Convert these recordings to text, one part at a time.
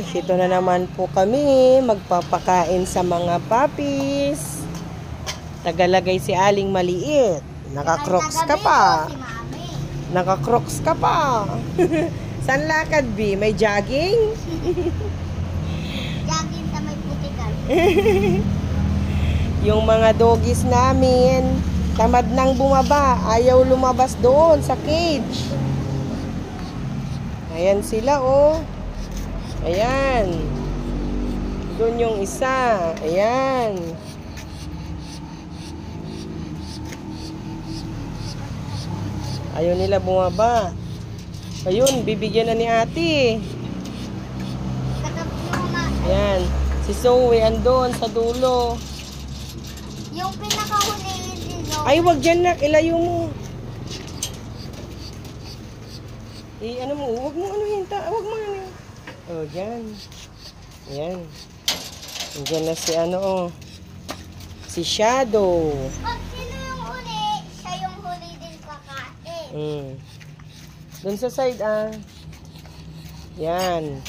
Ito na naman po kami magpapakain sa mga puppies. Tagalagay si Aling Maliit. Naka-crocs ka pa. Naka-crocs ka pa. San lakad, B? May jogging? Jogging sa may putikan. Yung mga doggies namin, tamad nang bumaba. Ayaw lumabas doon sa cage. Ayan sila, oh. Ayan. Doon yung isa. Ayan. Ayaw nila bumaba. Ayun, bibigyan na ni ate. Ayan. Si Zoe andun sa dulo. Yung pinakahuli dito. Ay, wag dyan nak. Ilayo mo. Ano mo? Wag mo ano hinta. Wag mo ano. Oh, dyan. Ayan. Diyan na si ano, oh. Si Shadow. Pag sino yung huli, siya yung huli din kakain. Doon sa side, ah. Yan.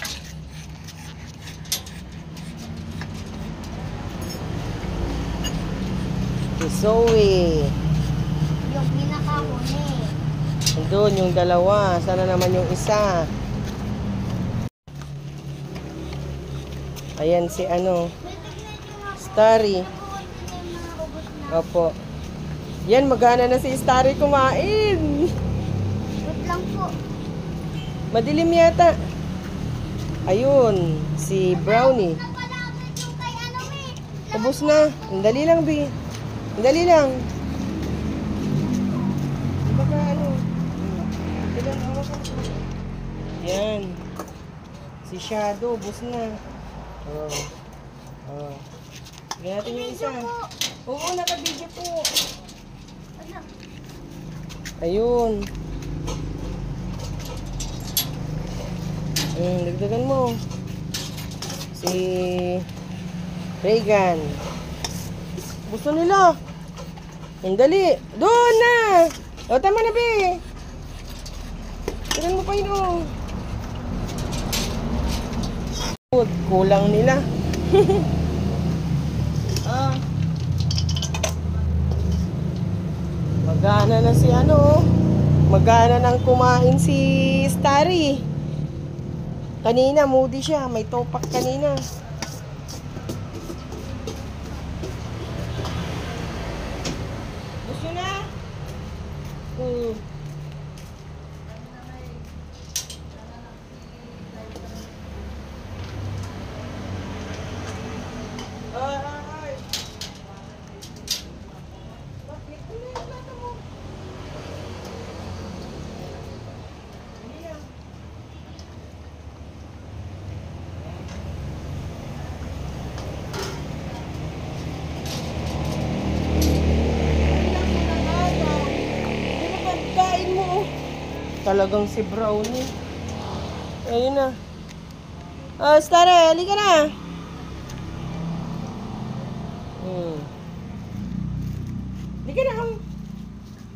Si Zoe. Yung pinakahuli. Doon yung dalawa. Sana naman yung isa. Ayan si ano. Starry. Opo. Yan, magana na si Starry kumain. Wait lang po. Madilim yata. Ayun, si Brownie. Napalapit yung kay ano eh. Ubus na. Ang dali lang, B. Ang dali lang. Baka ano. Ilang hawak ka. Yan. Si Shadow, ubus na. Oh. Oh. Bigyan natin yung isa. Oo, naka-video po. Ayun. Dagdagan mo. Si Reagan. Gusto nila. Ang dali. Doon na. O, tama na, be. Tignan mo pa yun, oh. Kulang nila. Ah. Magana na si ano, oh. Magana nang kumain si Starry. Kanina, moody siya. May topak kanina. Gusto na? Ay. Bakit? Ano yung plata mo? Hindi yan. Talagang si Brownie. Ayun na. Oh, Starry, halika na. Halika na.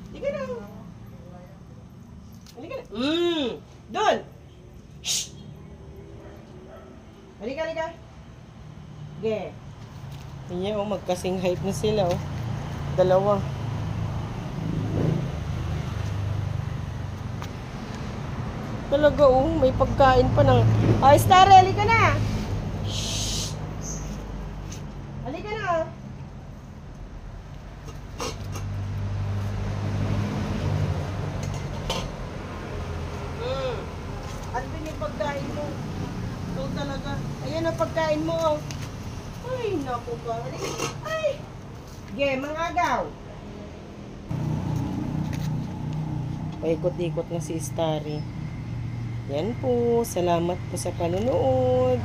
Halika na. Halika na. Doon. Shh. Halika. Okay. Yan, oh, magkasing height na sila, oh. Dalawa. Talaga, oh, may pagkain pa ng... Ay, Starry, halika na! Shhh! Halika na! Ano yung pagkain mo? Ito talaga. Ayan ang pagkain mo, oh. Ay, naku ka. Halika. Ay! Sige, mangagaw. Paikot-ikot na si Starry. Yan po. Salamat po sa panonood.